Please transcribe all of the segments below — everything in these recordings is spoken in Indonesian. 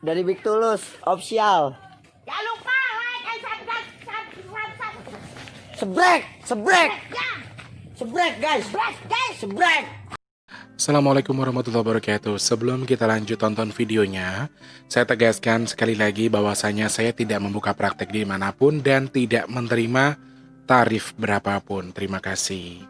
dari Big Tulus official. Jangan lupa like and subscribe. Sebrek, sebrek, Ya, sebrek guys, sebrek. Assalamualaikum warahmatullahi wabarakatuh. Sebelum kita lanjut tonton videonya, saya tegaskan sekali lagi bahwasanya saya tidak membuka praktek dimanapun dan tidak menerima tarif berapapun. Terima kasih.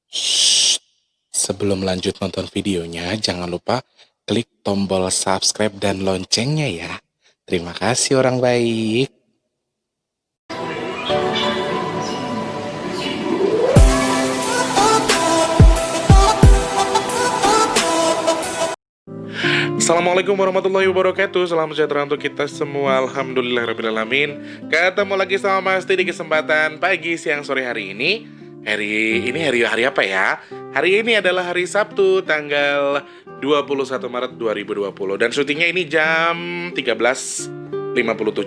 Shh. Sebelum lanjut nonton videonya, jangan lupa klik tombol subscribe dan loncengnya ya. Terima kasih orang baik. Assalamualaikum warahmatullahi wabarakatuh. Salam sejahtera untuk kita semua. Alhamdulillahirrahmanirrahim. Ketemu lagi sama Mas di kesempatan pagi, siang, sore hari ini. Hari apa ya? Hari ini adalah hari Sabtu tanggal 21 Maret 2020. Dan syutingnya ini jam 13.57.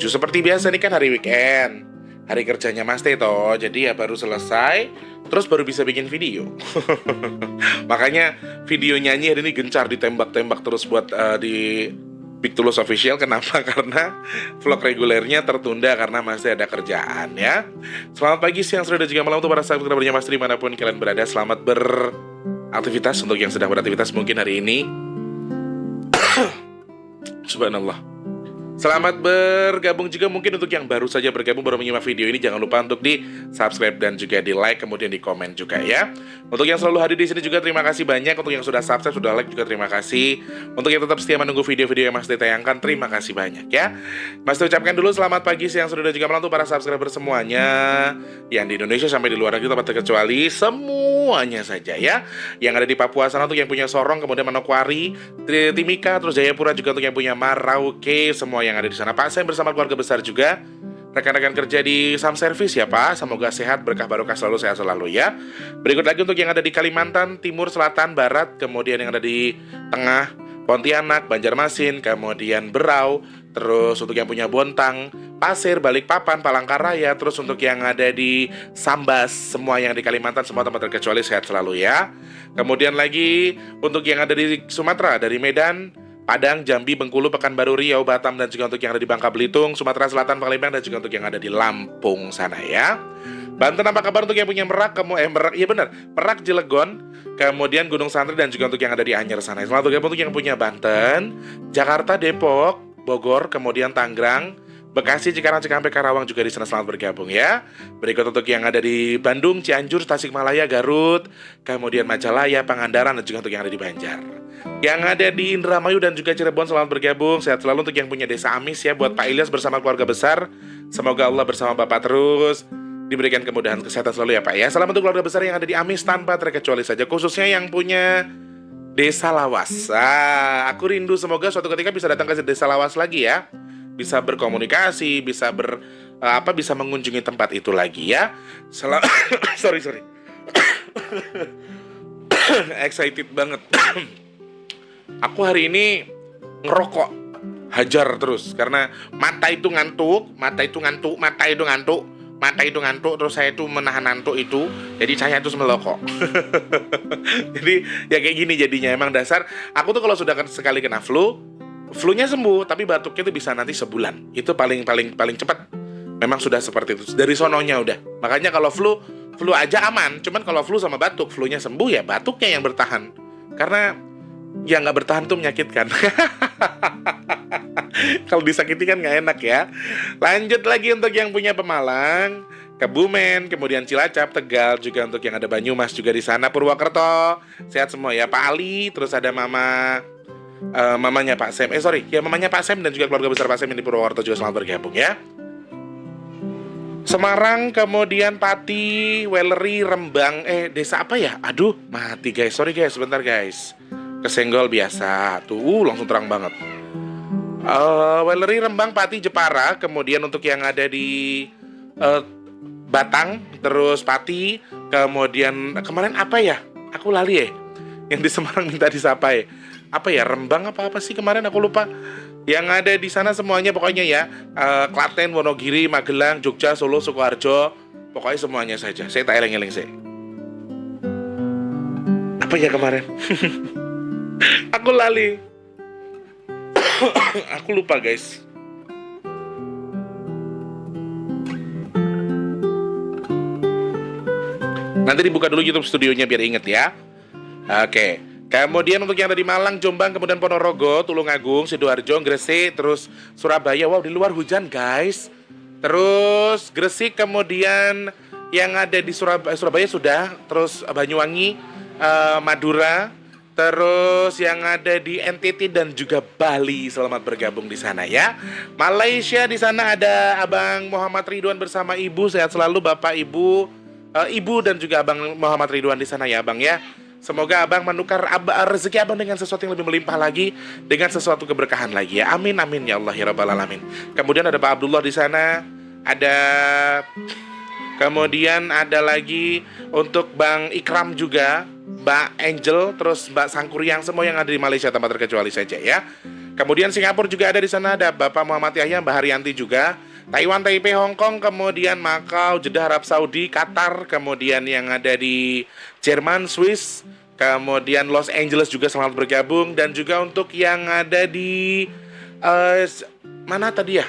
Seperti biasa ini kan hari weekend, hari kerjanya Mas Teto. Jadi ya baru selesai, terus baru bisa bikin video. Makanya video nyanyi hari ini gencar ditembak-tembak terus buat di Big Tulus Official. Kenapa? Karena vlog regulernya tertunda karena masih ada kerjaan ya. Selamat pagi, siang, sore, dan juga malam untuk para sahabat kerabatnya Mas dimanapun kalian berada. Selamat beraktivitas untuk yang sedang beraktivitas mungkin hari ini. Subhanallah. Selamat bergabung juga mungkin untuk yang baru saja bergabung, baru menyimak video ini. Jangan lupa untuk di subscribe dan juga di like, kemudian di komen juga ya. Untuk yang selalu hadir di sini juga terima kasih banyak. Untuk yang sudah subscribe, sudah like juga terima kasih. Untuk yang tetap setia menunggu video-video yang Mas Teh tayangkan, terima kasih banyak ya. Mas Teh ucapkan dulu selamat pagi, siang, sore, dan juga malam untuk para subscriber semuanya yang di Indonesia sampai di luar negeri tanpa terkecuali, semuanya saja ya. Yang ada di Papua sana untuk yang punya Sorong, kemudian Manokwari, Timika, terus Jayapura juga untuk yang punya Merauke, semua yang ada di sana. Pak Sam bersama keluarga besar juga, rekan-rekan kerja di Sam Service ya Pak. Semoga sehat, berkah barokah selalu, sehat selalu ya. Berikut lagi untuk yang ada di Kalimantan Timur, Selatan, Barat, kemudian yang ada di Tengah, Pontianak, Banjarmasin, kemudian Berau, terus untuk yang punya Bontang, Pasir, Balikpapan, Palangkaraya, terus untuk yang ada di Sambas, semua yang di Kalimantan, semua tempat terkecuali sehat selalu ya. Kemudian lagi untuk yang ada di Sumatera, dari Medan, Padang, Jambi, Bengkulu, Pekanbaru, Riau, Batam, dan juga untuk yang ada di Bangka Belitung, Sumatera Selatan, Palembang, dan juga untuk yang ada di Lampung sana ya. Banten apa kabar untuk yang punya Merak, iya benar, Merak, Cilegon, kemudian Gunung Santri, dan juga untuk yang ada di Anyer sana. Selamat untuk yang punya Banten, Jakarta, Depok, Bogor, kemudian Tangerang, Bekasi, Cikarang, Cikampek, Karawang juga di sana. Selamat bergabung ya. Berikut untuk yang ada di Bandung, Cianjur, Tasikmalaya, Garut, kemudian Majalaya, Pangandaran, dan juga untuk yang ada di Banjar. Yang ada di Indramayu dan juga Cirebon, selamat bergabung. Sehat selalu untuk yang punya Desa Amis ya, buat Pak Ilyas bersama keluarga besar. Semoga Allah bersama Bapak terus diberikan kemudahan kesehatan selalu ya Pak ya. Salam untuk keluarga besar yang ada di Amis tanpa terkecuali saja, khususnya yang punya Desa Lawas. Aku rindu, semoga suatu ketika bisa datang ke Desa Lawas lagi ya. Bisa berkomunikasi, bisa bisa mengunjungi tempat itu lagi ya. Sorry. Excited banget. Aku hari ini ngerokok hajar terus karena mata itu ngantuk, terus saya itu menahan ngantuk itu, jadi saya terus melokok. Jadi ya kayak gini jadinya. Emang dasar aku tuh kalau sudah sekali kena flu-nya sembuh, tapi batuknya itu bisa nanti sebulan. Itu paling cepat. Memang sudah seperti itu dari sononya udah. Makanya kalau flu aja aman, cuman kalau flu sama batuk, flu-nya sembuh ya batuknya yang bertahan. Karena yang nggak bertahan tuh menyakitkan. Kalau disakiti kan nggak enak ya. Lanjut lagi untuk yang punya Pemalang, Kebumen, kemudian Cilacap, Tegal, juga untuk yang ada Banyumas juga di sana, Purwokerto, sehat semua ya Pak Ali. Terus ada mamanya Pak Sem, mamanya Pak Sem dan juga keluarga besar Pak Sem di Purwokerto juga selamat bergabung ya. Semarang, kemudian Pati, Weleri, Rembang, desa apa ya? Aduh, mati guys, sorry guys, sebentar guys. Kesenggol biasa, tuh langsung terang banget. Weleri, Rembang, Pati, Jepara, kemudian untuk yang ada di Batang, terus Pati, kemudian kemarin apa ya? Aku lali ya. Yang di Semarang minta disapa ya. Apa ya? Rembang apa sih kemarin aku lupa. Yang ada di sana semuanya pokoknya ya. Klaten, Wonogiri, Magelang, Jogja, Solo, Sukoharjo, pokoknya semuanya saja. Saya tak eleng-eleng sih. Apa ya kemarin? Aku lali. Aku lupa guys. Nanti dibuka dulu YouTube studionya biar inget ya. Oke. Kemudian untuk yang ada di Malang, Jombang, kemudian Ponorogo, Tulungagung, Sidoarjo, Gresik, terus Surabaya. Wow, di luar hujan guys. Terus Gresik, kemudian yang ada di Surabaya sudah. Terus Banyuwangi, Madura, terus yang ada di NTT dan juga Bali. Selamat bergabung di sana ya. Malaysia, di sana ada Abang Muhammad Ridwan bersama Ibu. Sehat selalu Bapak Ibu, Ibu dan juga Abang Muhammad Ridwan di sana ya Abang ya. Semoga Abang menukar rezeki Abang dengan sesuatu yang lebih melimpah lagi, dengan sesuatu keberkahan lagi ya. Amin amin ya Allah ya Rabbal alamin. Kemudian ada Pak Abdullah di sana, kemudian ada lagi untuk Bang Ikram juga, Mbak Angel, terus Mbak Sangkuriang, semua yang ada di Malaysia tanpa terkecuali saja ya. Kemudian Singapura juga ada di sana, ada Bapak Muhammad Yahya, Mbak Haryanti juga. Taiwan, Taipei, Hong Kong, kemudian Macau, Jeddah, Arab Saudi, Qatar, kemudian yang ada di Jerman, Swiss, kemudian Los Angeles juga selamat bergabung, dan juga untuk yang ada di mana tadi ya?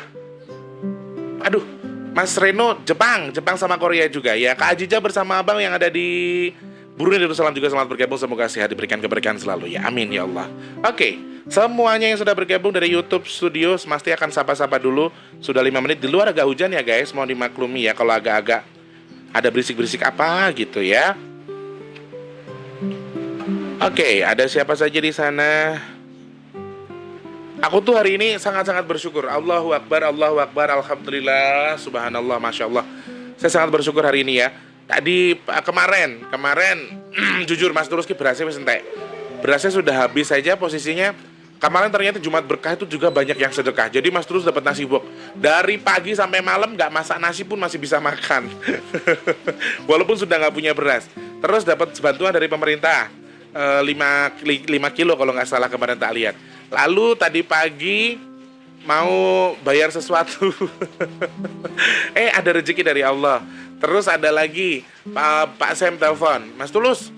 Aduh, Mas Reno, Jepang sama Korea juga ya. Kak Ajija bersama Abang yang ada di Brunei Darussalam juga selamat bergabung. Semoga sehat, diberikan keberkahan selalu ya. Amin ya Allah. Oke, semuanya yang sudah bergabung dari YouTube Studio, pasti akan sapa-sapa dulu. Sudah 5 menit, di luar agak hujan ya guys, mohon dimaklumi ya kalau agak-agak ada berisik-berisik apa gitu ya. Oke, ada siapa saja di sana? Aku tuh hari ini sangat-sangat bersyukur. Allahu Akbar, Alhamdulillah, Subhanallah, Masya Allah. Saya sangat bersyukur hari ini ya. Tadi kemarin jujur Mas Tulus berasnya wis entek. Berasnya sudah habis saja posisinya. Kemarin ternyata Jumat Berkah itu juga banyak yang sedekah. Jadi Mas Tulus dapat nasi box. Dari pagi sampai malam nggak masak nasi pun masih bisa makan. Walaupun sudah nggak punya beras. Terus dapat bantuan dari pemerintah 5 kilo kalau nggak salah kemarin tak lihat. Lalu tadi pagi mau bayar sesuatu. Ada rezeki dari Allah. Terus ada lagi Pak Sam telepon, Mas Tulus,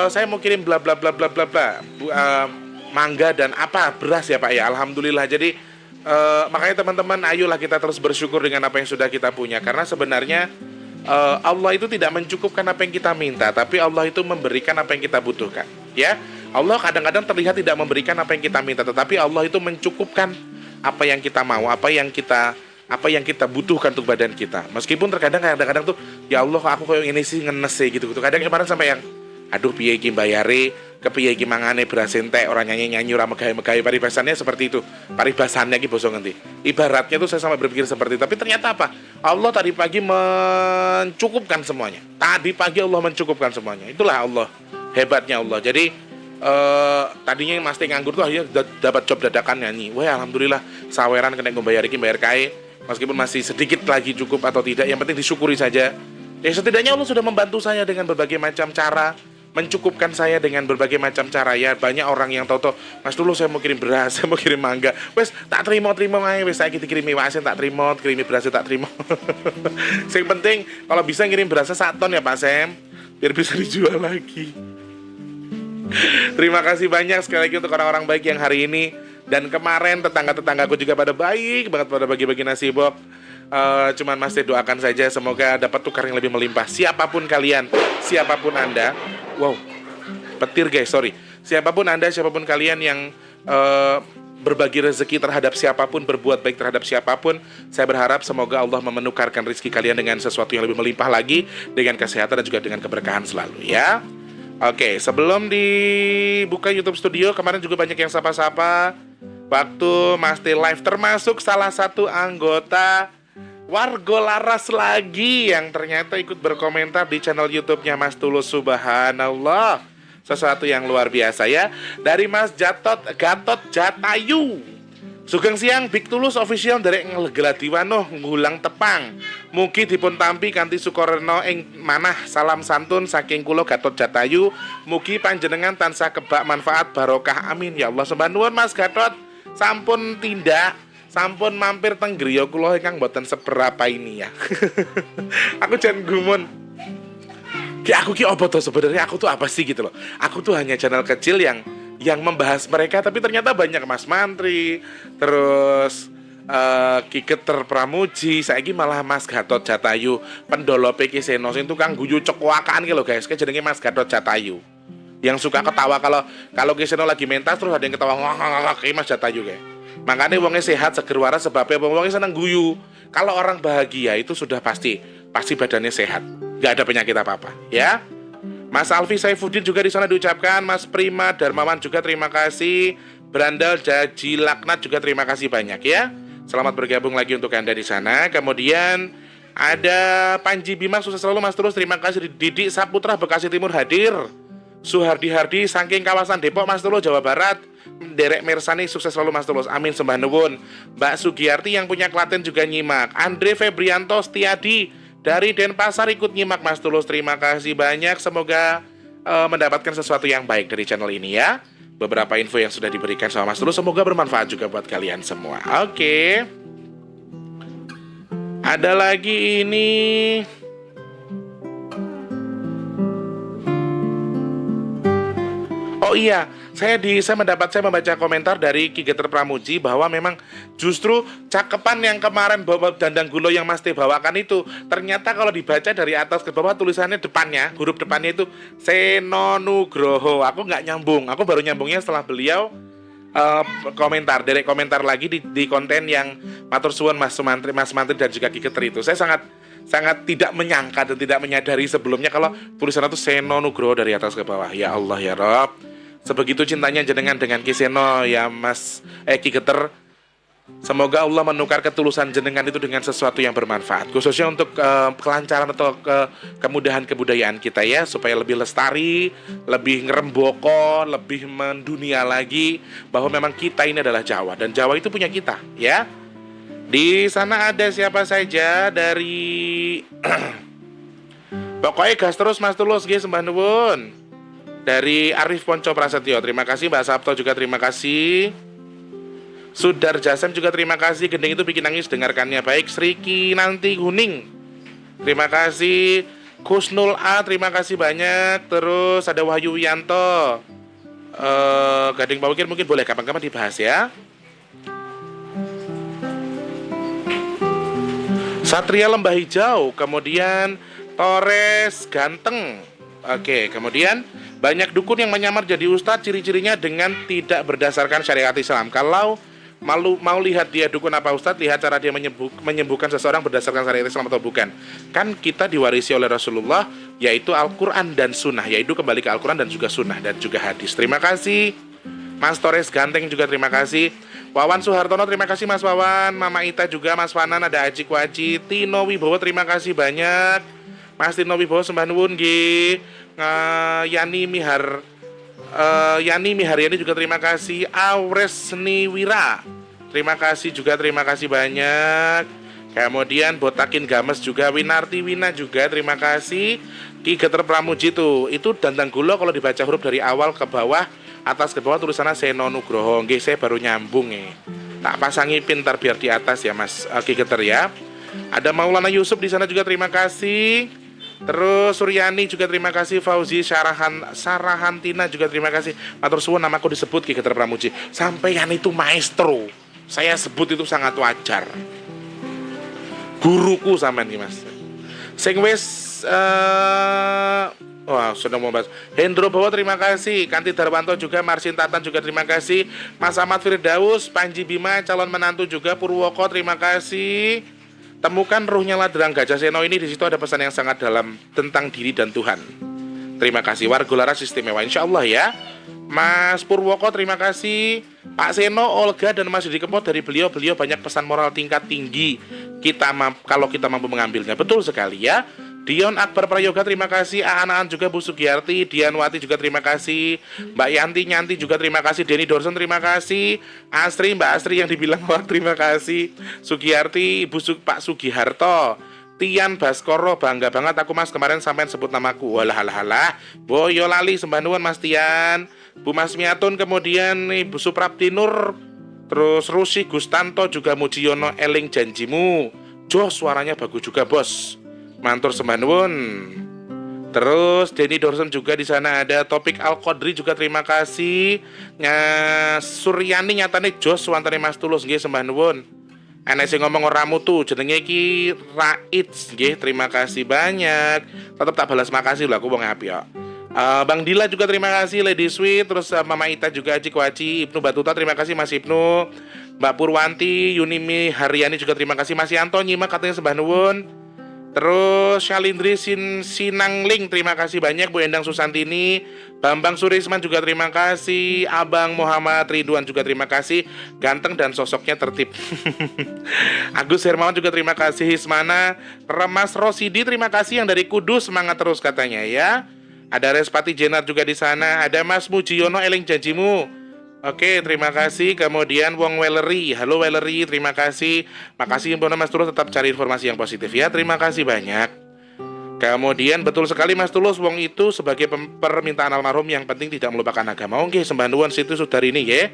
saya mau kirim bla bla bla bla bla bla, mangga dan apa beras ya Pak ya. Alhamdulillah. Jadi makanya teman-teman, ayolah kita terus bersyukur dengan apa yang sudah kita punya, karena sebenarnya Allah itu tidak mencukupkan apa yang kita minta, tapi Allah itu memberikan apa yang kita butuhkan. Ya, Allah kadang-kadang terlihat tidak memberikan apa yang kita minta, tetapi Allah itu mencukupkan apa yang kita mau, apa yang kita butuhkan untuk badan kita. Meskipun kadang-kadang tuh, ya Allah aku kayak ini sih ngenes sih gitu. Kadang kemarin sampai yang aduh piye iki bayare, kepiye iki mangane beras entek, orang nyanyi ora megawe-megawe, paribasannya seperti itu. Paribasannya iki basa ngendi. Ibaratnya tuh saya sampai berpikir seperti itu. Tapi ternyata apa? Allah tadi pagi mencukupkan semuanya. Tadi pagi Allah mencukupkan semuanya. Itulah Allah. Hebatnya Allah. Jadi tadinya yang mesti nganggur tuh akhirnya dapat job dadakan nyanyi. Wah alhamdulillah, saweran kena bayar iki bayar kae. Meskipun masih sedikit lagi cukup atau tidak, yang penting disyukuri saja. Ya setidaknya Allah sudah membantu saya dengan berbagai macam cara, mencukupkan saya dengan berbagai macam cara ya. Banyak orang yang tahu-tahu, Mas dulu saya mau kirim beras, saya mau kirim mangga. Wes tak terima ae, wes saiki dikirimi wae tak terima, kirimi beras tak terima. Yang penting kalau bisa ngirim berasnya 1 ton ya Pak Sam, biar bisa dijual lagi. Terima kasih banyak sekali lagi untuk orang-orang baik yang hari ini dan kemarin. Tetangga-tetanggaku juga pada baik banget, pada bagi-bagi nasi box. Cuman Mas doakan saja semoga dapat tukar yang lebih melimpah. Siapapun kalian, siapapun Anda. Wow, petir guys, sorry. Siapapun Anda, siapapun kalian yang berbagi rezeki terhadap siapapun, berbuat baik terhadap siapapun, saya berharap semoga Allah memenukarkan rezeki kalian dengan sesuatu yang lebih melimpah lagi, dengan kesehatan dan juga dengan keberkahan selalu ya. Oke, sebelum dibuka YouTube Studio, kemarin juga banyak yang sapa-sapa waktu Mas T live, termasuk salah satu anggota Wargo Laras lagi yang ternyata ikut berkomentar di channel YouTube-nya Mas Tulus. Subhanallah, sesuatu yang luar biasa ya. Dari Mas Gatot Jatayu, Sugeng siang Big Tulus official dari Geladiwano ngulang tepang. Mugi dipun tampi kanthi sukoreno ing manah. Salam santun saking kula Gatot Jatayu. Mugi panjenengan tansah kebak manfaat barokah amin ya Allah. Sembah nuwun Mas Gatot. Sampun tindak, sampun mampir teng griya kula ingkang mboten seberapa ini ya. Aku jan gumun. Aku ki apa tuh sebenarnya, aku tuh apa sih gitu loh. Aku tuh hanya channel kecil yang yang membahas mereka, tapi ternyata banyak Mas Mantri, terus Ki Geter Pramuji, saiki malah Mas Gatot Jatayu, pendolope Ki Seno sing tukang guyu cekwakan ki lho guys, jenenge Mas Gatot Jatayu. Yang suka ketawa kalau Ki Seno lagi mentas terus ada yang ketawa kayak Mas Jatayu kayak. Makanya wongnya sehat seger waras sebabnya wongnya seneng guyu. Kalau orang bahagia itu sudah pasti badannya sehat, nggak ada penyakit apa-apa, ya. Mas Alfi Saifuddin juga di sana diucapkan, Mas Prima Darmawan juga terima kasih, Brandal Jaji Laknat juga terima kasih banyak ya. Selamat bergabung lagi untuk Anda di sana. Kemudian ada Panji Bima, sukses selalu Mas terus, terima kasih. Didik Saputra Bekasi Timur hadir. Suhardi Hardi saking kawasan Depok Mas Tulus Jawa Barat. Derek Mersani sukses selalu Mas Tulus, amin sembah nuwun. Mbak Sugiyarti yang punya Klaten juga nyimak. Andre Febrianto Setiadi dari Denpasar ikut nyimak Mas Tulus, terima kasih banyak. Semoga mendapatkan sesuatu yang baik dari channel ini ya. Beberapa info yang sudah diberikan sama Mas Tulus semoga bermanfaat juga buat kalian semua. Oke. Ada lagi ini. Oh iya, saya membaca komentar dari Ki Geter Pramuji bahwa memang justru cakepan yang kemarin bawa dandang gulo yang Mas T bawakan itu ternyata kalau dibaca dari atas ke bawah tulisannya depannya, huruf depannya itu Seno Nugroho. Aku nggak nyambung, aku baru nyambungnya setelah beliau direct komentar lagi di konten yang matur suwun Mas Mantri dan juga Ki Geter itu. Saya sangat tidak menyangka dan tidak menyadari sebelumnya kalau tulisannya itu Seno Nugroho dari atas ke bawah. Ya Allah ya Rob. Sebegitu cintanya jenengan dengan Ki Seno ya Mas Ki Geter. Semoga Allah menukar ketulusan jenengan itu dengan sesuatu yang bermanfaat, khususnya untuk kelancaran atau kemudahan kebudayaan kita ya, supaya lebih lestari, lebih ngeremboko, lebih mendunia lagi, bahwa memang kita ini adalah Jawa dan Jawa itu punya kita ya. Di sana ada siapa saja dari pokoknya gas terus Mas Tulus nggih sembah nuwun. Dari Arif Ponco Prasetyo, terima kasih. Mbak Sabto juga terima kasih. Sudar Jasem juga terima kasih. Gending itu bikin nangis dengarkannya baik. Sriki Nanti Kuning, terima kasih. Kusnul A, terima kasih banyak. Terus ada Wahyu Wiyanto. Gading Pawikir mungkin boleh kapan-kapan dibahas ya. Satria Lembah Hijau, kemudian Torres Ganteng. Oke, kemudian banyak dukun yang menyamar jadi ustadz, ciri-cirinya dengan tidak berdasarkan syariat Islam. Kalau mau lihat dia dukun apa ustadz, lihat cara dia menyembuhkan seseorang berdasarkan syariat Islam atau bukan. Kan kita diwarisi oleh Rasulullah, yaitu Al-Quran dan Sunnah, yaitu kembali ke Al-Quran dan juga Sunnah dan juga hadis. Terima kasih Mas Torres Ganteng juga terima kasih. Wawan Suhartono terima kasih Mas Wawan. Mama Ita juga, Mas Wanan, ada Aji Kwaji. Tino Wibowo terima kasih banyak. Mas Tino Wibowo sembah nuwun nggih. Yani Miharyani juga terima kasih. Aures Niwira terima kasih juga, terima kasih banyak. Kemudian Botakin Games juga, Winarti Wina juga terima kasih. Ki Geter Pramuji itu dandang gulo kalau dibaca huruf dari awal ke bawah, atas ke bawah tulisannya Seno Nugroho. Nggih, saya baru nyambung tak pasangi pintar biar di atas ya Mas Ki Geter ya. Ada Maulana Yusuf di sana juga terima kasih. Terus Suryani juga terima kasih. Fauzi Sarahantina juga terima kasih. Matur suwun namaku disebut Ki Geter Pramuji. Sampeyan itu maestro, saya sebut itu sangat wajar. Guruku sampean iki Mas. Sing wis wah, sudah mau bahas. Hendro Bowo terima kasih. Kanti Darwanto juga, Marsin Tatan juga terima kasih. Mas Ahmad Firdaus, Panji Bima calon menantu juga, Purwoko terima kasih. Temukan ruhnya Ladrang Gajah Seno ini, di situ ada pesan yang sangat dalam tentang diri dan Tuhan. Terima kasih. Warga Laras istimewa insyaallah ya. Mas Purwoko terima kasih. Pak Seno, Olga dan Mas Didi Kempot, dari beliau banyak pesan moral tingkat tinggi. Kalau kita mampu mengambilnya, betul sekali ya. Dion Akbar Prayoga terima kasih. Aan juga, Bu Sugiyarti, Dianwati juga terima kasih. Mbak Yanti juga terima kasih. Denny Dorson terima kasih. Mbak Astri yang dibilang wah terima kasih. Sugiyarti, Pak Sugiharto, Tian Baskoro, bangga banget aku Mas kemarin sampean sebut namaku. Walah. Boyolali sembah nuwun Mas Tian. Bu Masmiatun, kemudian Ibu Supraptinur, terus Rusi Gustanto juga Mujiono eling janjimu. Jos suaranya bagus juga bos. Mantur sembah nuwun. Terus Denny Dorsen juga di sana ada. Topik Al Qadri juga terima kasih. Suryani nyatane jos wantane Mas Tulus nggih sembah nuwun. Enek sing ngomong ora mutu jenenge iki Raits nggih, terima kasih banyak. Tetep tak balas makasih lho aku wong apik kok. Bang Dila juga terima kasih, Lady Sweet, terus Mama Ita juga Aji Kwaci, Ibnu Batuta terima kasih Mas Ibnu, Mbak Purwanti, Yunimi Haryani juga terima kasih, Mas Yanto nyimak katanya sembah nuwun. Terus Shalindri Sinangling terima kasih banyak, Bu Endang Susantini, Bambang Surisman juga terima kasih, Abang Muhammad Ridwan juga terima kasih, ganteng dan sosoknya tertib. Agus Hermawan juga terima kasih, Hismana, Remas Rosidi terima kasih yang dari Kudus, semangat terus katanya ya. Ada Respati Jenar juga di sana, ada Mas Mujiono eling janjimu. Oke, terima kasih. Kemudian Wong Wellery, halo Wellery, terima kasih. Makasih Mas Tulus, tetap cari informasi yang positif ya. Terima kasih banyak. Kemudian betul sekali Mas Tulus, wong itu sebagai permintaan almarhum yang penting tidak melupakan agama. Oke, sembah nuwun situ sudah ini ya.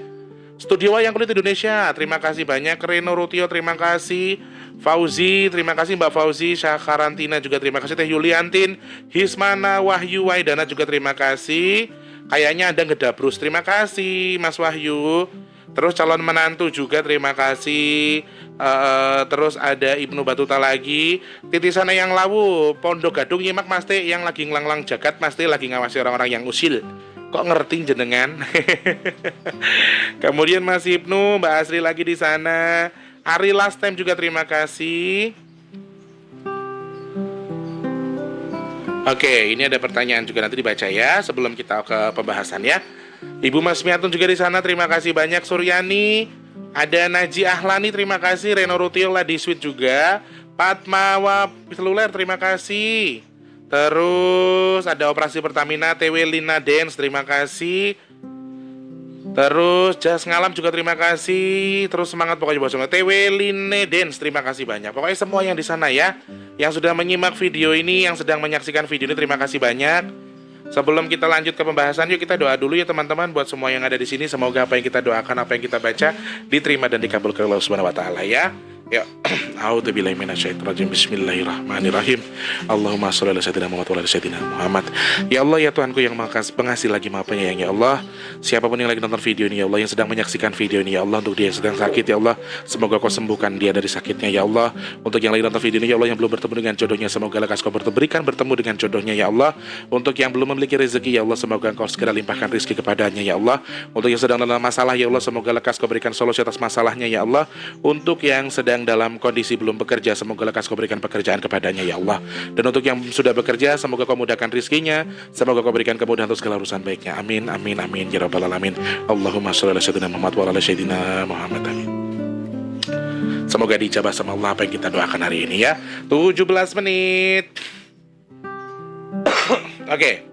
Studio Wayang Kulit Indonesia, terima kasih banyak. Reno Rutio, terima kasih. Fauzi, terima kasih Mbak Fauzi. Syakarantina juga terima kasih. Teh Yuliantin, Hismana, Wahyu, Waidana juga terima kasih. Kayaknya ada ngedabrus, terima kasih Mas Wahyu. Terus calon menantu juga terima kasih. Terus ada Ibnu Batuta lagi. Titisana yang lawu, Pondok Gadung nyimak Mas Teh yang lagi ngelanglang jagat, Mas Teh lagi ngawasi orang-orang yang usil. Kok ngerti jenengan? Kemudian Mas Ibnu, Mbak Asri lagi di sana. Ari Last Time juga terima kasih. Oke, ini ada pertanyaan juga nanti dibaca ya sebelum kita ke pembahasan ya. Ibu Mas Miatun juga di sana, terima kasih banyak. Suryani, ada Naji Ahlani, terima kasih. Reno Rutio Lady Sweet juga. Patmawa Seluler, terima kasih. Terus ada Operasi Pertamina, TW Lina Dance, terima kasih. Terus Jas Ngalam juga terima kasih. Terus semangat pokoknya bos semua. TW Line Dance, terima kasih banyak. Pokoknya semua yang di sana ya, yang sudah menyimak video ini, yang sedang menyaksikan video ini, terima kasih banyak. Sebelum kita lanjut ke pembahasan, yuk kita doa dulu ya teman-teman buat semua yang ada di sini. Semoga apa yang kita doakan, apa yang kita baca diterima dan dikabulkan Allah Subhanahu wa taala ya. Ya, a'udzubillahi minasyaitonirrajim. Bismillahirrahmanirrahim. Allahumma shalli ala sayyidina Muhammad wa ala sayyidina Muhammad. Ya Allah ya Tuhanku yang Maha Pengasih lagi Maha Penyayang ya Allah. Siapapun yang lagi nonton video ini ya Allah, yang sedang menyaksikan video ini ya Allah, untuk dia yang sedang sakit ya Allah, semoga Kau sembuhkan dia dari sakitnya ya Allah. Untuk yang lagi nonton video ini ya Allah, yang belum bertemu dengan jodohnya, semoga lekas Kau berikan bertemu dengan jodohnya ya Allah. Untuk yang belum memiliki rezeki ya Allah, semoga Kau segera limpahkan rezeki kepadanya ya Allah. Untuk yang sedang dalam masalah ya Allah, semoga lekas Kau berikan solusi atas masalahnya ya Allah. Untuk yang sedang dalam kondisi belum bekerja, semoga lekas Kau berikan pekerjaan kepadanya ya Allah. Dan untuk yang sudah bekerja, semoga Kau mudahkan rizkinya, semoga Kau berikan kemudahan untuk segala urusan baiknya. Amin amin amin ya rabbal alamin. Allahumma shalli ala sayyidina Muhammad wa ala sayyidina Muhammad. Amin. Semoga dijabah sama Allah apa yang kita doakan hari ini ya. 17 menit. Oke.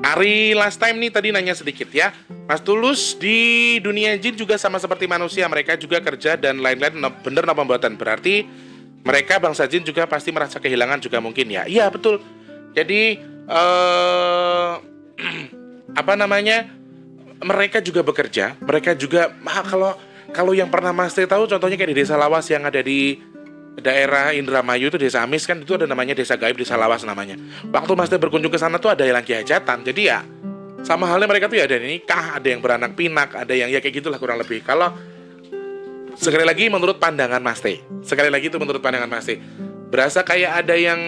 Ari Last Time nih tadi nanya sedikit ya. Mas Tulus, di dunia jin juga sama seperti manusia, mereka juga kerja dan lain-lain, bener no pembuatan. Berarti mereka bangsa jin juga pasti merasa kehilangan juga mungkin ya. Iya betul. Jadi apa namanya, mereka juga bekerja, mereka juga kalau yang pernah Mas Teh tahu, contohnya kayak di Desa Lawas yang ada di daerah Indramayu itu, Desa Amis kan, itu ada namanya Desa Gaib, Desa Lawas namanya. Waktu Mas Teh berkunjung ke sana tuh ada yang lagi hajatan. Jadi ya sama halnya mereka tuh ya ada yang nikah, ada yang beranak pinak, ada yang ya kayak gitulah kurang lebih. Kalau sekali lagi menurut pandangan Mas Teh, sekali lagi itu menurut pandangan Mas Teh, berasa kayak ada yang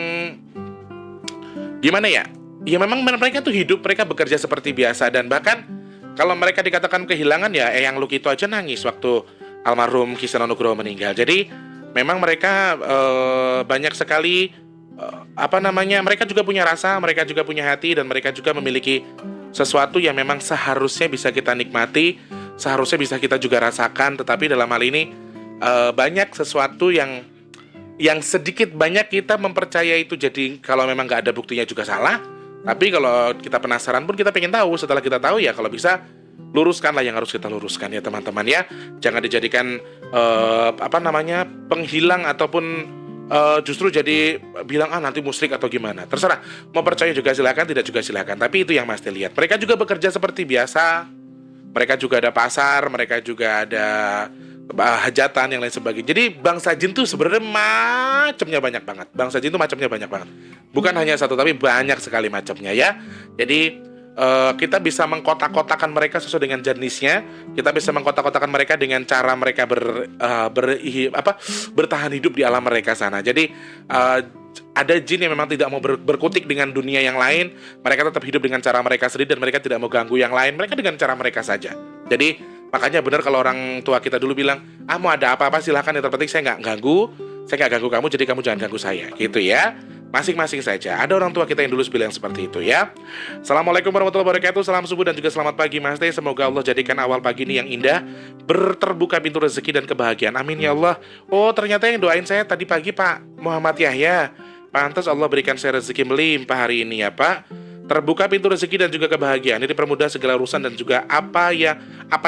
gimana ya? Ya memang mereka tuh hidup, mereka bekerja seperti biasa, dan bahkan kalau mereka dikatakan kehilangan ya Eyang Lukito aja nangis waktu almarhum Kisana Nugroho meninggal. Jadi memang mereka banyak sekali mereka juga punya rasa, mereka juga punya hati, dan mereka juga memiliki sesuatu yang memang seharusnya bisa kita nikmati, seharusnya bisa kita juga rasakan. Tetapi dalam hal ini banyak sesuatu yang sedikit banyak kita mempercayai itu. Jadi kalau memang nggak ada buktinya juga salah. Tapi kalau kita penasaran pun kita pengen tahu. Setelah kita tahu ya kalau bisa luruskanlah yang harus kita luruskan ya teman-teman ya. Jangan dijadikan penghilang ataupun justru jadi bilang nanti musyrik atau gimana. Terserah, mau percaya juga silakan, tidak juga silakan. Tapi itu yang Mas Teh lihat. Mereka juga bekerja seperti biasa. Mereka juga ada pasar, mereka juga ada hajatan yang lain sebagainya. Jadi bangsa jin tuh sebenarnya macamnya banyak banget. Bangsa jin tuh macamnya banyak banget. Bukan hanya satu tapi banyak sekali macamnya ya. Jadi kita bisa mengkotak-kotakan mereka sesuai dengan jenisnya. Kita bisa mengkotak-kotakan mereka dengan cara mereka bertahan hidup di alam mereka sana. Jadi ada jin yang memang tidak mau berkutik dengan dunia yang lain. Mereka tetap hidup dengan cara mereka sendiri dan mereka tidak mau ganggu yang lain. Mereka dengan cara mereka saja. Jadi makanya benar kalau orang tua kita dulu bilang, mau ada apa-apa silahkan, yang terpenting saya nggak ganggu. Saya nggak ganggu kamu, jadi kamu jangan ganggu saya. Gitu ya. Masing-masing saja. Ada orang tua kita yang dulu bilang seperti itu ya. Assalamualaikum warahmatullahi wabarakatuh. Salam subuh dan juga selamat pagi Mas Teh. Semoga Allah jadikan awal pagi ini yang indah, berterbuka pintu rezeki dan kebahagiaan. Amin ya Allah. Oh ternyata yang doain saya tadi pagi Pak Muhammad Yahya. Pantas Allah berikan saya rezeki melimpah hari ini ya Pak. Terbuka pintu rezeki dan juga kebahagiaan. Ini dipermudah segala urusan dan juga apa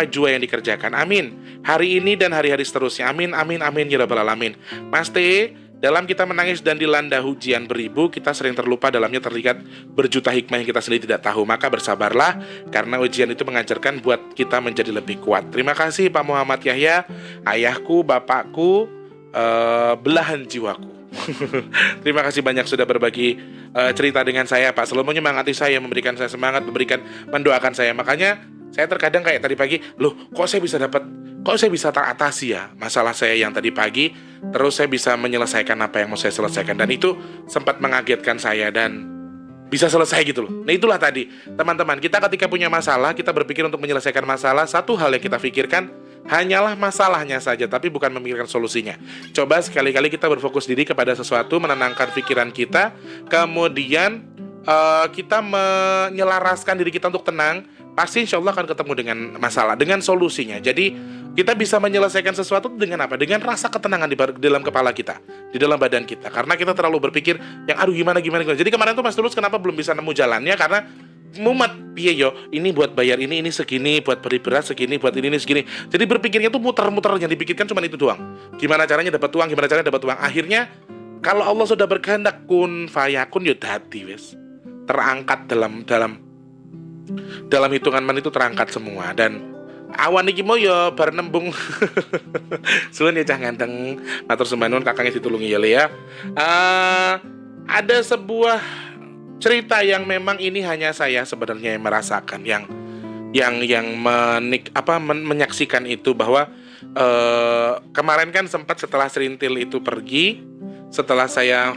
jua yang dikerjakan. Amin. Hari ini dan hari-hari seterusnya. Amin, amin, amin ya rabbal alamin. Mas Teh, dalam kita menangis dan dilanda hujan beribu, kita sering terlupa dalamnya terlihat berjuta hikmah yang kita sendiri tidak tahu. Maka bersabarlah, karena ujian itu mengajarkan buat kita menjadi lebih kuat. Terima kasih Pak Muhammad Yahya, ayahku, bapakku, belahan jiwaku. Terima kasih banyak sudah berbagi cerita dengan saya Pak. Selalu menyemangati saya, memberikan saya semangat, mendoakan saya. Makanya saya terkadang kayak tadi pagi, kok saya bisa teratasi ya masalah saya yang tadi pagi, terus saya bisa menyelesaikan apa yang mau saya selesaikan, dan itu sempat mengagetkan saya dan bisa selesai gitu loh. Nah itulah tadi teman-teman, kita ketika punya masalah, kita berpikir untuk menyelesaikan masalah, satu hal yang kita pikirkan hanyalah masalahnya saja, tapi bukan memikirkan solusinya. Coba sekali-kali kita berfokus diri kepada sesuatu, menenangkan pikiran kita, kemudian kita menyelaraskan diri kita untuk tenang, pasti insya Allah akan ketemu dengan masalah, dengan solusinya. Jadi kita bisa menyelesaikan sesuatu dengan apa? Dengan rasa ketenangan di dalam kepala kita, di dalam badan kita. Karena kita terlalu berpikir yang aduh gimana. Jadi kemarin tuh Mas Tulus kenapa belum bisa nemu jalannya? Karena mumet, ini buat bayar ini segini, buat beli beras segini, buat ini segini. Jadi berpikirnya tuh muter-muter, yang dipikirkan cuma itu doang. Gimana caranya dapat uang, Akhirnya kalau Allah sudah berkehendak kun fayakun ya dadi wis. Terangkat dalam hitungan menit itu terangkat semua. Dan awan iki mau ya bar nembung. Suwun ya cah ganteng, matur sembah nuwun kakangnya ditulungi ya Le ya. Ada sebuah cerita yang memang ini hanya saya sebenarnya yang merasakan, menyaksikan itu, bahwa kemarin kan sempat setelah Serintil itu pergi, setelah saya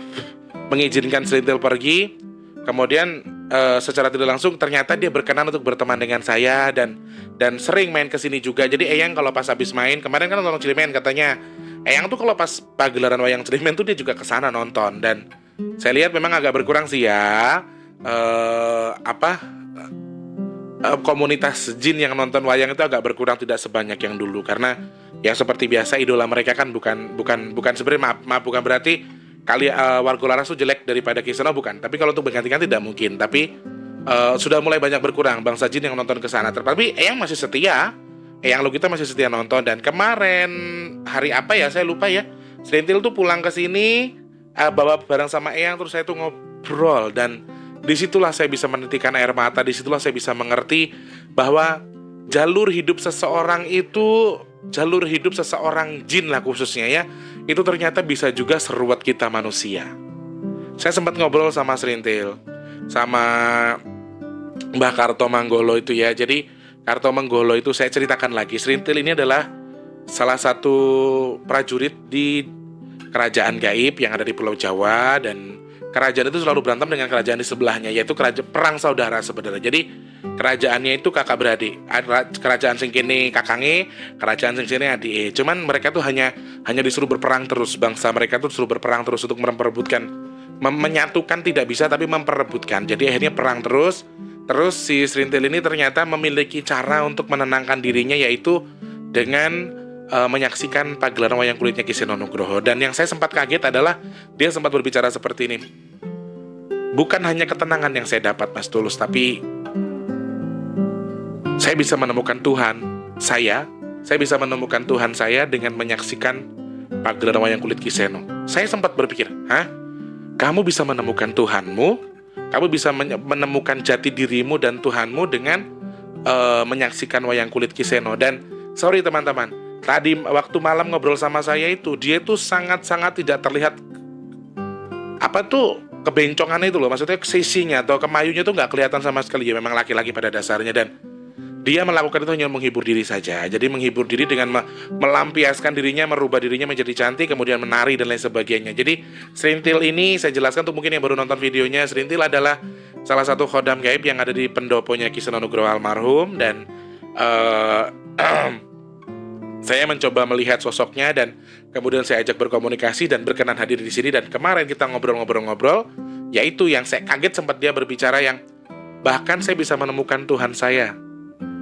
mengizinkan Serintil pergi, kemudian secara tidak langsung ternyata dia berkenan untuk berteman dengan saya dan sering main kesini juga. Jadi Eyang kalau pas habis main kemarin kan nonton Cilimen, katanya Eyang tuh kalau pas pagelaran wayang Cilimen tuh dia juga kesana nonton, dan saya lihat memang agak berkurang sih ya komunitas jin yang nonton wayang itu agak berkurang, tidak sebanyak yang dulu. Karena yang seperti biasa idola mereka kan bukan sebenarnya maaf bukan berarti Warga Laras tuh jelek daripada Kiseno, bukan. Tapi kalau untuk bergantikan tidak mungkin. Tapi sudah mulai banyak berkurang bangsa jin yang nonton ke sana. Tapi Eyang masih setia. Eyang Logita masih setia nonton. Dan kemarin hari apa ya saya lupa ya, Serintil tuh pulang ke sini bawa bareng sama Eyang, terus saya tuh ngobrol, dan disitulah saya bisa menitikan air mata. Disitulah saya bisa mengerti bahwa jalur hidup seseorang jin lah khususnya ya, itu ternyata bisa juga seruat kita manusia. Saya sempat ngobrol sama Serintil, sama Mbah Karto Manggolo itu ya. Jadi Karto Manggolo itu saya ceritakan lagi, Serintil ini adalah salah satu prajurit di kerajaan gaib yang ada di Pulau Jawa, dan kerajaan itu selalu berantem dengan kerajaan di sebelahnya, yaitu perang saudara sebenarnya. Jadi kerajaannya itu kakak beradik. Kerajaan sing kene kakange, kerajaan sing sini adike. Cuman mereka tuh hanya disuruh berperang terus. Bangsa mereka tuh disuruh berperang terus untuk memperebutkan, menyatukan tidak bisa tapi memperebutkan. Jadi akhirnya perang terus. Terus si Serintil ini ternyata memiliki cara untuk menenangkan dirinya, yaitu dengan menyaksikan pagelaran wayang kulitnya Kiseno Nugroho. Dan yang saya sempat kaget adalah dia sempat berbicara seperti ini, bukan hanya ketenangan yang saya dapat Mas Tulus, tapi saya bisa menemukan Tuhan saya bisa menemukan Tuhan saya dengan menyaksikan pagelaran wayang kulit Kiseno. Saya sempat berpikir, kamu bisa menemukan Tuhanmu, kamu bisa menemukan jati dirimu dan Tuhanmu dengan menyaksikan wayang kulit Kiseno. Dan sorry teman-teman, tadi waktu malam ngobrol sama saya itu, dia itu sangat-sangat tidak terlihat apa tuh kebencongannya itu loh, maksudnya sisinya atau kemayunya tuh nggak kelihatan sama sekali. Ya memang laki-laki pada dasarnya, dan dia melakukan itu hanya menghibur diri saja. Jadi menghibur diri dengan melampiaskan dirinya, merubah dirinya menjadi cantik, kemudian menari dan lain sebagainya. Jadi Serintil ini saya jelaskan untuk mungkin yang baru nonton videonya, Serintil adalah salah satu khodam gaib yang ada di pendoponya Ki Seno Nugroho almarhum, dan saya mencoba melihat sosoknya dan kemudian saya ajak berkomunikasi dan berkenan hadir di sini. Dan kemarin kita ngobrol-ngobrol, yaitu yang saya kaget sempat dia berbicara yang bahkan saya bisa menemukan Tuhan saya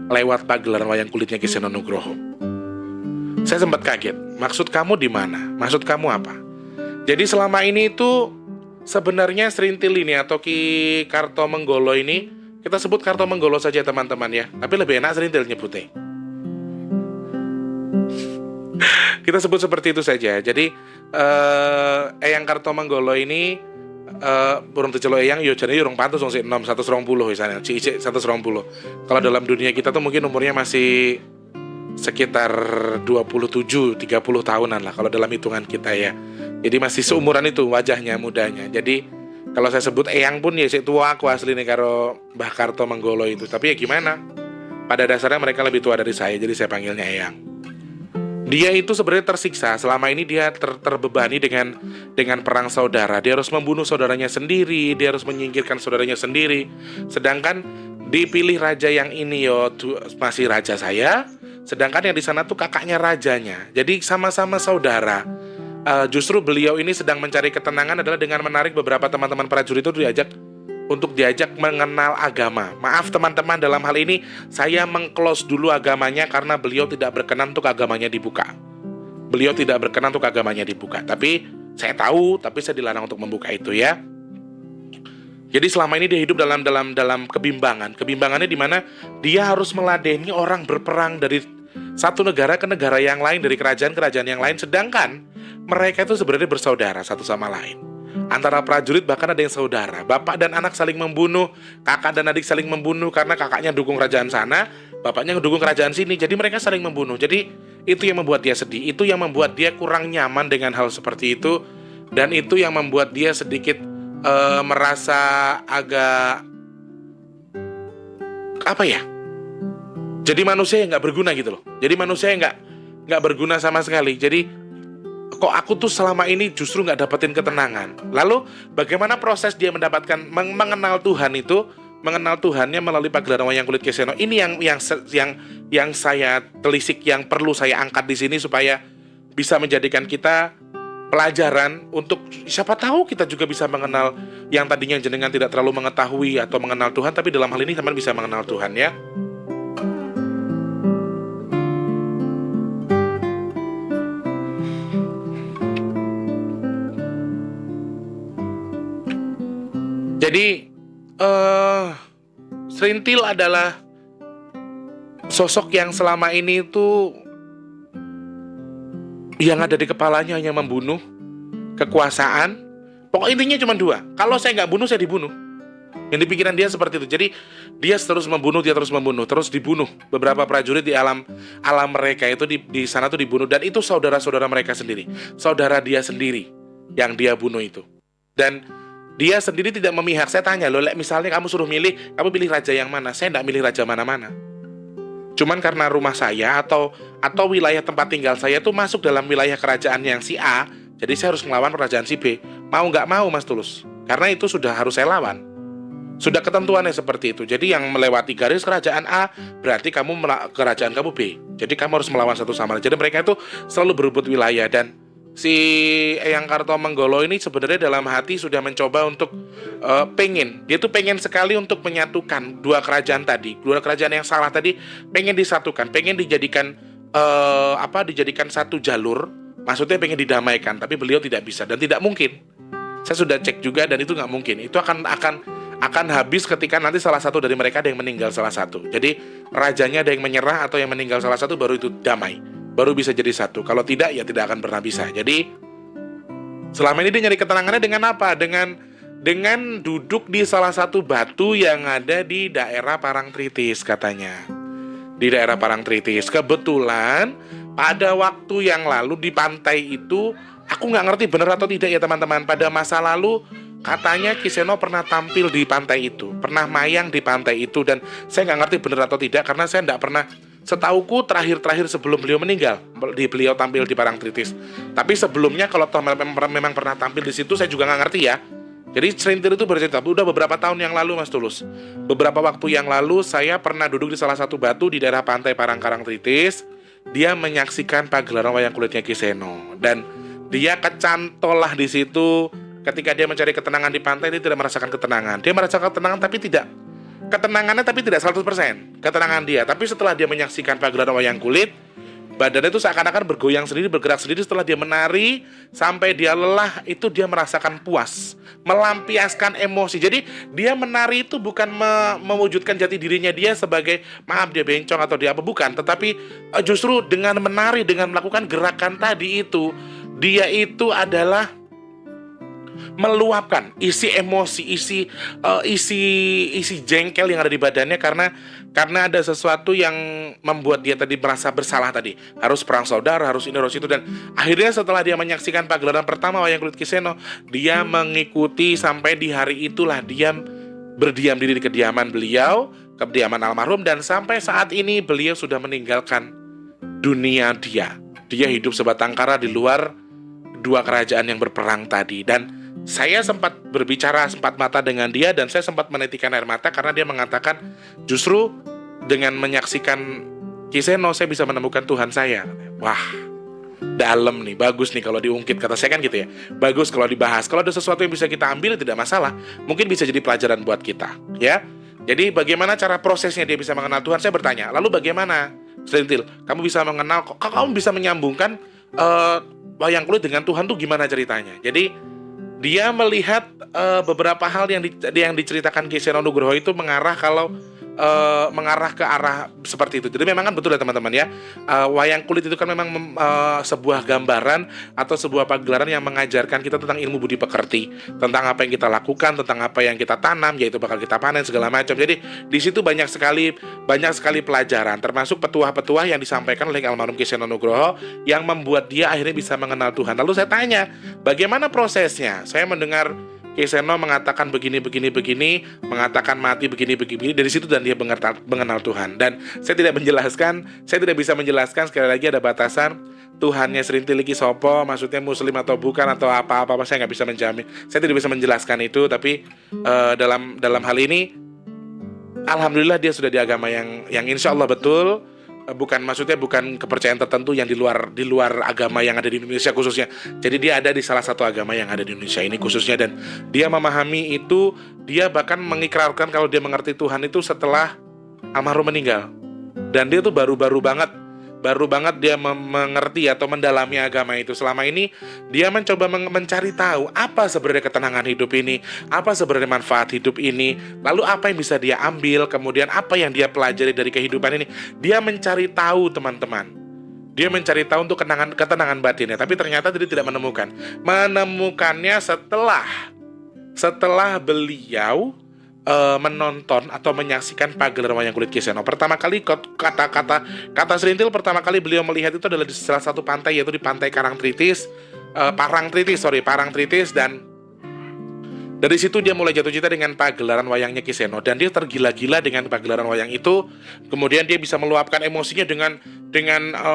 lewat pagelaran wayang kulitnya Ki Seno Nugroho. Saya sempat kaget. Maksud kamu di mana? Maksud kamu apa? Jadi selama ini itu sebenarnya Serintil ini atau Ki Kartomenggolo ini, kita sebut Kartomenggolo saja teman-teman ya. Tapi lebih enak Serintil nyebutnya. Kita sebut seperti itu saja. Jadi Eyang Kartomenggolo ini burung tecelo eyang yo jane urung pantes wong sik enom 120 misalnya, cicik 120. Kalau dalam dunia kita tuh mungkin umurnya masih sekitar 27-30 tahunan lah kalau dalam hitungan kita ya. Jadi masih seumuran itu wajahnya, mudanya. Jadi kalau saya sebut eyang pun ya sik tua aku asline karo Mbah Kartomenggolo itu. Tapi ya gimana? Pada dasarnya mereka lebih tua dari saya, jadi saya panggilnya eyang. Dia itu sebenarnya tersiksa. Selama ini dia terbebani dengan perang saudara. Dia harus membunuh saudaranya sendiri, dia harus menyingkirkan saudaranya sendiri. Sedangkan dipilih raja yang ini masih raja saya, sedangkan yang di sana tuh kakaknya rajanya. Jadi sama-sama saudara. Justru beliau ini sedang mencari ketenangan adalah dengan menarik beberapa teman-teman prajurit itu untuk diajak mengenal agama. Maaf teman-teman, dalam hal ini saya meng-close dulu agamanya karena beliau tidak berkenan untuk agamanya dibuka. Beliau tidak berkenan untuk agamanya dibuka. Tapi saya tahu, tapi saya dilarang untuk membuka itu ya. Jadi selama ini dia hidup dalam kebimbangan. Kebimbangannya di mana dia harus meladeni orang berperang dari satu negara ke negara yang lain, dari kerajaan-kerajaan yang lain, sedangkan mereka itu sebenarnya bersaudara satu sama lain. Antara prajurit bahkan ada yang saudara. Bapak dan anak saling membunuh, kakak dan adik saling membunuh karena kakaknya dukung kerajaan sana, bapaknya ngedukung kerajaan sini. Jadi mereka saling membunuh. Jadi itu yang membuat dia sedih. Itu yang membuat dia kurang nyaman dengan hal seperti itu. Dan itu yang membuat dia sedikit merasa agak apa ya? Jadi manusia yang nggak berguna gitu loh. Jadi manusia yang nggak berguna sama sekali. Jadi kok aku tuh selama ini justru nggak dapetin ketenangan. Lalu bagaimana proses dia mendapatkan mengenal Tuhan itu? Mengenal Tuhannya melalui pagelaran wayang kulit Ki Seno. Ini yang saya telisik, yang perlu saya angkat di sini supaya bisa menjadikan kita pelajaran untuk siapa tahu kita juga bisa mengenal yang tadinya jenengan tidak terlalu mengetahui atau mengenal Tuhan, tapi dalam hal ini teman bisa mengenal Tuhan ya. Jadi Serintil adalah sosok yang selama ini itu yang ada di kepalanya hanya membunuh, kekuasaan. Pokok intinya cuma dua. Kalau saya nggak bunuh, saya dibunuh. Yang di pikiran dia seperti itu. Jadi dia terus membunuh, terus dibunuh. Beberapa prajurit di alam mereka itu di sana tuh dibunuh, dan itu saudara-saudara mereka sendiri, saudara dia sendiri yang dia bunuh itu. Dan dia sendiri tidak memihak. Saya tanya, loh, misalnya kamu suruh milih, kamu pilih raja yang mana? Saya tidak milih raja mana-mana. Cuman karena rumah saya atau wilayah tempat tinggal saya itu masuk dalam wilayah kerajaan yang si A, jadi saya harus melawan kerajaan si B. Mau nggak mau, Mas Tulus. Karena itu sudah harus saya lawan. Sudah ketentuannya seperti itu. Jadi yang melewati garis kerajaan A, berarti kerajaan kamu B. Jadi kamu harus melawan satu sama lain. Jadi mereka itu selalu berebut wilayah. Dan si Eyang Kartomenggolo ini sebenarnya dalam hati sudah mencoba untuk dia tuh pengen sekali untuk menyatukan dua kerajaan tadi, dua kerajaan yang salah tadi, pengen disatukan, pengen dijadikan satu jalur, maksudnya pengen didamaikan, tapi beliau tidak bisa dan tidak mungkin. Saya sudah cek juga dan itu nggak mungkin. Itu akan habis ketika nanti salah satu dari mereka ada yang meninggal salah satu. Jadi rajanya ada yang menyerah atau yang meninggal salah satu, baru itu damai, baru bisa jadi satu. Kalau tidak, ya tidak akan pernah bisa. Jadi selama ini dia nyari ketenangannya dengan apa? Dengan duduk di salah satu batu yang ada di daerah Parangtritis katanya. Di daerah Parangtritis. Kebetulan pada waktu yang lalu di pantai itu, aku nggak ngerti benar atau tidak ya teman-teman. Pada masa lalu katanya Kiseno pernah tampil di pantai itu, pernah mayang di pantai itu, dan saya nggak ngerti benar atau tidak karena saya nggak pernah. Setauku terakhir sebelum beliau meninggal, beliau tampil di Parangtritis. Tapi sebelumnya kalau memang pernah tampil di situ, saya juga nggak ngerti ya. Jadi Serintil itu bercerita, udah beberapa tahun yang lalu Mas Tulus. Beberapa waktu yang lalu saya pernah duduk di salah satu batu di daerah pantai Parangtritis. Dia menyaksikan pagelaran wayang kulitnya Kiseno, dan dia kecantol lah di situ. Ketika dia mencari ketenangan di pantai, dia tidak merasakan ketenangan. Dia merasakan ketenangan tapi tidak ketenangannya tapi tidak 100% ketenangan dia. Tapi setelah dia menyaksikan pagelaran wayang kulit, badannya itu seakan-akan bergoyang sendiri, bergerak sendiri. Setelah dia menari sampai dia lelah, itu dia merasakan puas, melampiaskan emosi. Jadi dia menari itu bukan mewujudkan jati dirinya dia sebagai maaf dia bencong atau dia apa, bukan. Tetapi justru dengan menari, dengan melakukan gerakan tadi itu, dia itu adalah meluapkan isi emosi, isi jengkel yang ada di badannya karena ada sesuatu yang membuat dia tadi merasa bersalah tadi. Harus perang saudara, harus ini, harus itu, dan akhirnya setelah dia menyaksikan pagelaran pertama wayang kulit Kiseno, dia mengikuti sampai di hari itulah dia berdiam diri di kediaman beliau, kediaman almarhum, dan sampai saat ini beliau sudah meninggalkan dunia dia. Dia hidup sebatang kara di luar dua kerajaan yang berperang tadi. Dan saya sempat berbicara sempat mata dengan dia, dan saya sempat menitikan air mata karena dia mengatakan justru dengan menyaksikan Kiseno saya bisa menemukan Tuhan saya. Wah, dalam nih, bagus nih kalau diungkit, kata saya kan gitu ya. Bagus kalau dibahas. Kalau ada sesuatu yang bisa kita ambil tidak masalah. Mungkin bisa jadi pelajaran buat kita, ya. Jadi bagaimana cara prosesnya dia bisa mengenal Tuhan? Saya bertanya, lalu bagaimana Serintil, kamu bisa mengenal, kamu bisa menyambungkan wayang kulit dengan Tuhan tuh gimana ceritanya? Jadi dia melihat beberapa hal yang diceritakan Kiseno Nugroho itu mengarah ke arah seperti itu. Jadi memang kan betul ya teman-teman ya, wayang kulit itu kan memang sebuah gambaran atau sebuah pagelaran yang mengajarkan kita tentang ilmu budi pekerti, tentang apa yang kita lakukan, tentang apa yang kita tanam, yaitu bakal kita panen segala macam. Jadi di situ banyak sekali pelajaran, termasuk petuah-petuah yang disampaikan oleh almarhum Kiseno Nugroho yang membuat dia akhirnya bisa mengenal Tuhan. Lalu saya tanya, bagaimana prosesnya? Saya mendengar Kiseno mengatakan begini, mengatakan mati begini. Dari situ dan dia mengenal Tuhan. Dan saya tidak bisa menjelaskan, sekali lagi ada batasan. Tuhannya Serintil iki sopo, maksudnya muslim atau bukan atau apa-apa, saya nggak bisa menjamin. Saya tidak bisa menjelaskan itu, tapi dalam hal ini, alhamdulillah dia sudah di agama yang insya Allah betul. Bukan kepercayaan tertentu yang di luar agama yang ada di Indonesia khususnya. Jadi dia ada di salah satu agama yang ada di Indonesia ini khususnya, dan dia memahami itu. Dia bahkan mengikrarkan kalau dia mengerti Tuhan itu setelah almarhum meninggal. Dan dia tuh baru banget dia mengerti atau mendalami agama itu. Selama ini dia mencoba mencari tahu apa sebenarnya ketenangan hidup ini, apa sebenarnya manfaat hidup ini, lalu apa yang bisa dia ambil, kemudian apa yang dia pelajari dari kehidupan ini. Dia mencari tahu teman-teman. Dia mencari tahu untuk ketenangan batinnya, tapi ternyata dia tidak menemukannya setelah beliau menonton atau menyaksikan pagelaran wayang kulit Kiseno. Pertama kali kata Serintil pertama kali beliau melihat itu adalah di salah satu pantai, yaitu di pantai Parangtritis, dan dari situ dia mulai jatuh cinta dengan pagelaran wayangnya Kiseno, dan dia tergila-gila dengan pagelaran wayang itu. Kemudian dia bisa meluapkan emosinya dengan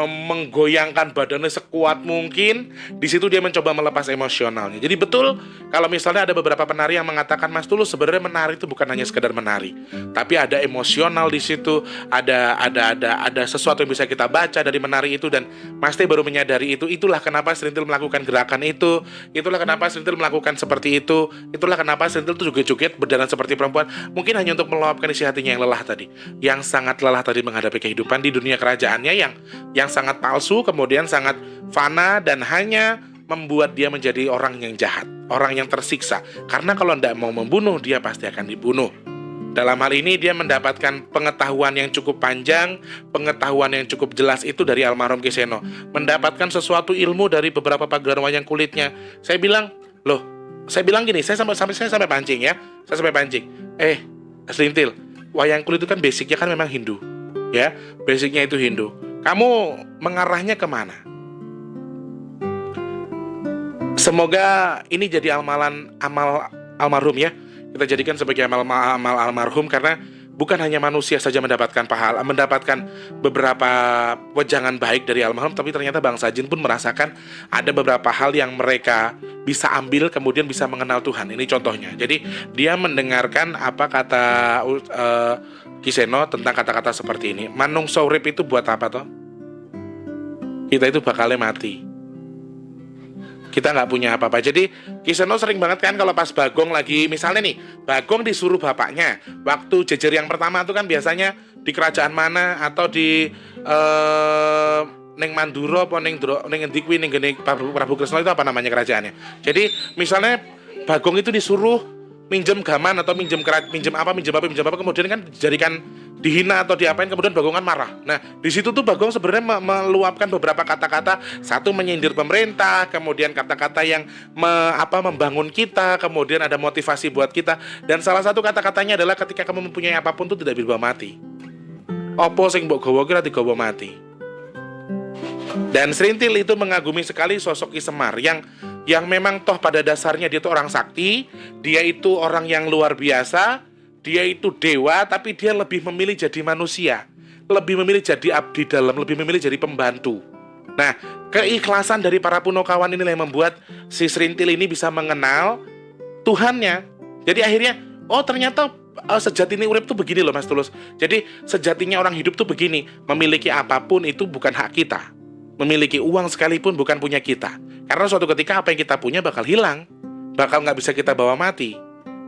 menggoyangkan badannya sekuat mungkin. Di situ dia mencoba melepas emosionalnya. Jadi betul kalau misalnya ada beberapa penari yang mengatakan, Mas Tulus, sebenarnya menari itu bukan hanya sekedar menari, tapi ada emosional di situ, ada sesuatu yang bisa kita baca dari menari itu. Dan Mas T baru menyadari itu. Itulah kenapa Serintil melakukan gerakan itu. Itulah kenapa Serintil melakukan seperti itu. Itulah kenapa Serintil itu joget-joget berdandan seperti perempuan. Mungkin hanya untuk meluapkan isi hatinya yang lelah tadi, yang sangat lelah tadi menghadapi kehidupan di dunia kerajaannya yang sangat palsu, kemudian sangat fana, dan hanya membuat dia menjadi orang yang jahat, orang yang tersiksa. Karena kalau tidak mau membunuh, dia pasti akan dibunuh. Dalam hal ini dia mendapatkan pengetahuan yang cukup panjang, pengetahuan yang cukup jelas itu dari almarhum Kiseno. Mendapatkan sesuatu ilmu dari beberapa pagelaran wayang kulitnya. Saya bilang gini, saya sampai pancing ya. Serintil, wayang kulit itu kan basicnya kan memang Hindu. Ya, basicnya itu Hindu. Kamu mengarahnya kemana? Semoga ini jadi amal almarhum ya. Kita jadikan sebagai amal almarhum, karena bukan hanya manusia saja mendapatkan pahala, mendapatkan beberapa wejangan baik dari almarhum, tapi ternyata bangsa jin pun merasakan ada beberapa hal yang mereka bisa ambil kemudian bisa mengenal Tuhan. Ini contohnya. Jadi dia mendengarkan apa kata Kiseno tentang kata-kata seperti ini. Manungsa urip itu buat apa toh? Kita itu bakalnya mati. Kita nggak punya apa-apa. Jadi Kiseno sering banget kan kalau pas Bagong lagi, misalnya nih, Bagong disuruh bapaknya waktu jejer yang pertama itu kan biasanya di kerajaan mana, atau di Neng Manduro apa Neng endi kuwi ning gene Prabu Kresna itu apa namanya kerajaannya. Jadi misalnya Bagong itu disuruh minjem gaman atau minjem apa, kemudian kan dijadikan dihina atau diapain, kemudian Bagong kan marah. Nah, di situ tuh Bagong sebenarnya meluapkan beberapa kata-kata, satu menyindir pemerintah, kemudian kata-kata yang membangun kita, kemudian ada motivasi buat kita, dan salah satu kata-katanya adalah ketika kamu mempunyai apapun tuh tidak dibawa mati. Opo sing mbok gawa kira digawa mati. Dan Serintil itu mengagumi sekali sosok Ki Semar yang memang toh pada dasarnya dia itu orang sakti, dia itu orang yang luar biasa. Dia itu dewa, tapi dia lebih memilih jadi manusia, lebih memilih jadi abdi dalam, lebih memilih jadi pembantu. Nah, keikhlasan dari para Punokawan ini yang membuat si Serintil ini bisa mengenal Tuhannya. Jadi akhirnya, oh ternyata sejatinya urip tuh begini loh Mas Tulus. Jadi sejatinya orang hidup tuh begini, memiliki apapun itu bukan hak kita. Memiliki uang sekalipun bukan punya kita. Karena suatu ketika apa yang kita punya bakal hilang, bakal nggak bisa kita bawa mati,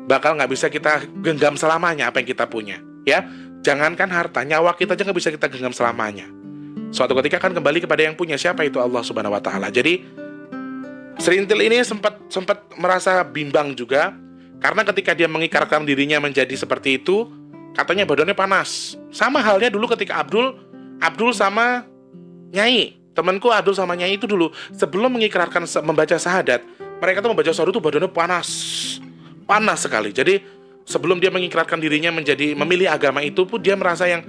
bakal nggak bisa kita genggam selamanya apa yang kita punya, ya. Jangankan harta, nyawa kita aja nggak bisa kita genggam selamanya. Suatu ketika kan kembali kepada yang punya, siapa itu Allah Subhanahu Wa Taala. Jadi Serintil ini sempat merasa bimbang juga, karena ketika dia mengikrarkan dirinya menjadi seperti itu, katanya badannya panas. Sama halnya dulu ketika Abdul sama Nyai, temanku Abdul sama Nyai itu dulu sebelum mengikrarkan membaca syahadat, mereka tuh membaca syahadat tuh badannya panas sekali. Jadi sebelum dia mengikrarkan dirinya memilih agama itu pun dia merasa yang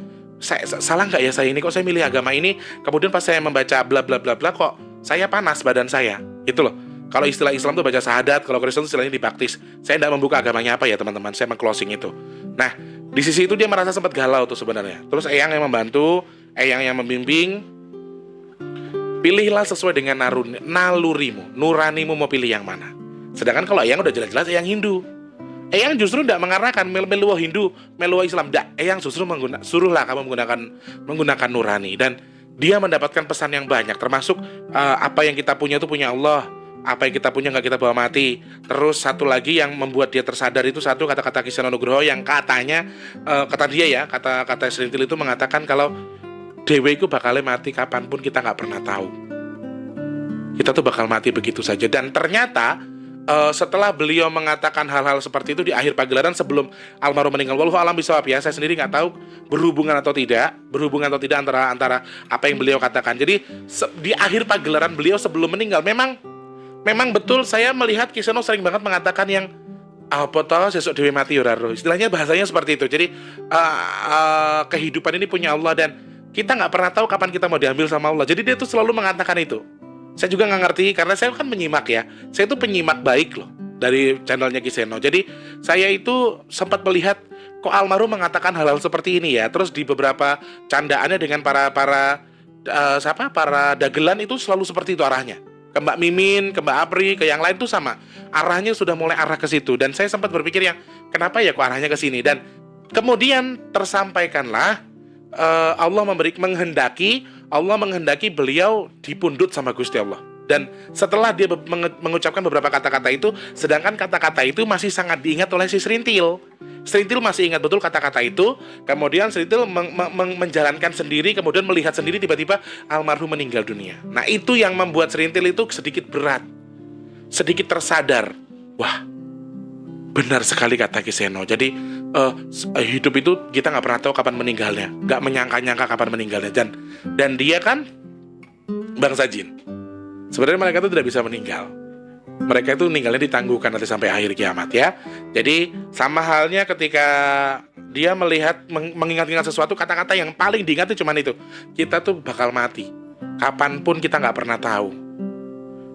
salah nggak ya saya ini, kok saya milih agama ini, kemudian pas saya membaca bla bla bla bla kok saya panas badan saya, itu loh. Kalau istilah Islam tuh baca syahadat, kalau Kristen itu istilahnya dibaptis. Saya tidak membuka agamanya apa ya teman-teman, saya meng-closing itu. Nah, di sisi itu dia merasa sempat galau tuh sebenarnya. Terus Eyang yang membantu, Eyang yang membimbing, pilihlah sesuai dengan nalurimu, nuranimu mau pilih yang mana. Sedangkan kalau Eyang udah jelas-jelas Eyang Hindu, Eyang justru tidak mengarahkan meluah Hindu, meluah Islam. Tidak, Eyang justru suruhlah kamu menggunakan nurani. Dan dia mendapatkan pesan yang banyak, termasuk apa yang kita punya itu punya Allah, apa yang kita punya nggak kita bawa mati. Terus satu lagi yang membuat dia tersadar itu satu kata-kata Kiseno Nugroho yang katanya kata dia ya, kata Serintil itu mengatakan kalau dewe itu bakalnya mati kapanpun kita nggak pernah tahu. Kita tuh bakal mati begitu saja. Dan ternyata setelah beliau mengatakan hal-hal seperti itu di akhir pagelaran sebelum almarhum meninggal, wallahu alam bisawab ya, saya sendiri nggak tahu berhubungan atau tidak antara apa yang beliau katakan. Jadi di akhir pagelaran beliau sebelum meninggal, memang betul saya melihat Kiseno sering banget mengatakan yang apa toh sesuk dewe mati ora roh. Istilahnya bahasanya seperti itu. Jadi kehidupan ini punya Allah dan kita nggak pernah tahu kapan kita mau diambil sama Allah. Jadi dia tuh selalu mengatakan itu. Saya juga nggak ngerti karena saya kan menyimak ya. Saya itu penyimak baik loh dari channelnya Kiseno. Jadi saya itu sempat melihat kok almarhum mengatakan hal-hal seperti ini ya. Terus di beberapa candaannya dengan para dagelan itu selalu seperti itu arahnya. Ke Mbak Mimin, ke Mbak Apri, ke yang lain tuh sama. Arahnya sudah mulai arah ke situ. Dan saya sempat berpikir yang kenapa ya kok arahnya ke sini. Dan kemudian tersampaikanlah Allah menghendaki beliau dipundut sama Gusti Allah. Dan setelah dia mengucapkan beberapa kata-kata itu, sedangkan kata-kata itu masih sangat diingat oleh si Serintil. Serintil masih ingat betul kata-kata itu. Kemudian Serintil menjalankan sendiri, kemudian melihat sendiri tiba-tiba almarhum meninggal dunia. Nah itu yang membuat Serintil itu sedikit berat, sedikit tersadar. Wah, benar sekali kata Kiseno. Jadi hidup itu kita nggak pernah tahu kapan meninggalnya, nggak menyangka-nyangka kapan meninggalnya. Dan dia kan bangsa jin. Sebenarnya mereka itu tidak bisa meninggal. Mereka itu meninggalnya ditangguhkan nanti sampai akhir kiamat ya. Jadi sama halnya ketika dia melihat mengingat-ingat sesuatu, kata-kata yang paling diingat itu cuma itu. Kita tuh bakal mati. Kapanpun kita nggak pernah tahu.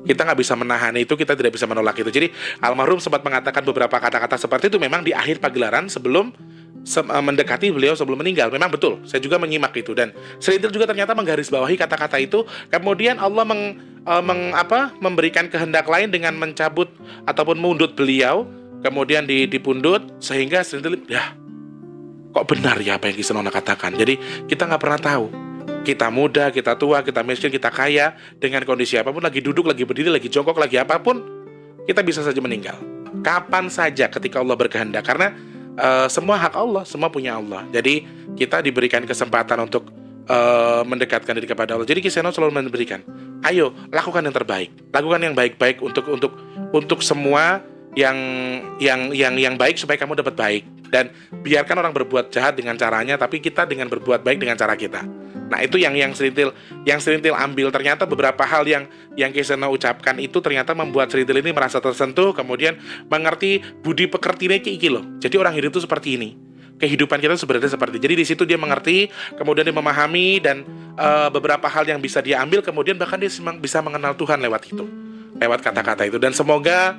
Kita nggak bisa menahan itu, kita tidak bisa menolak itu. Jadi almarhum sempat mengatakan beberapa kata-kata seperti itu memang di akhir pagelaran sebelum mendekati beliau sebelum meninggal. Memang betul, saya juga menyimak itu. Dan Serintil juga ternyata menggarisbawahi kata-kata itu. Kemudian Allah memberikan kehendak lain dengan mencabut ataupun mundut beliau, kemudian dipundut, sehingga Serintil, ya kok benar ya apa yang Ki Senono katakan. Jadi kita nggak pernah tahu. Kita muda, kita tua, kita miskin, kita kaya, dengan kondisi apapun, lagi duduk, lagi berdiri, lagi jongkok, lagi apapun, kita bisa saja meninggal. Kapan saja ketika Allah berkehendak. Karena semua hak Allah, semua punya Allah. Jadi kita diberikan kesempatan untuk mendekatkan diri kepada Allah. Jadi Ki Seno selalu memberikan, ayo lakukan yang terbaik, lakukan yang baik-baik untuk semua yang baik supaya kamu dapat baik. Dan biarkan orang berbuat jahat dengan caranya, tapi kita dengan berbuat baik dengan cara kita. Nah itu yang Serintil ambil. Ternyata beberapa hal yang Ki Seno ucapkan itu ternyata membuat Serintil ini merasa tersentuh, kemudian mengerti budi pekertine iki loh. Jadi orang hidup itu seperti ini. Kehidupan kita sebenarnya seperti. Jadi di situ dia mengerti, kemudian dia memahami, dan beberapa hal yang bisa dia ambil, kemudian bahkan dia bisa mengenal Tuhan lewat itu, lewat kata-kata itu. Dan semoga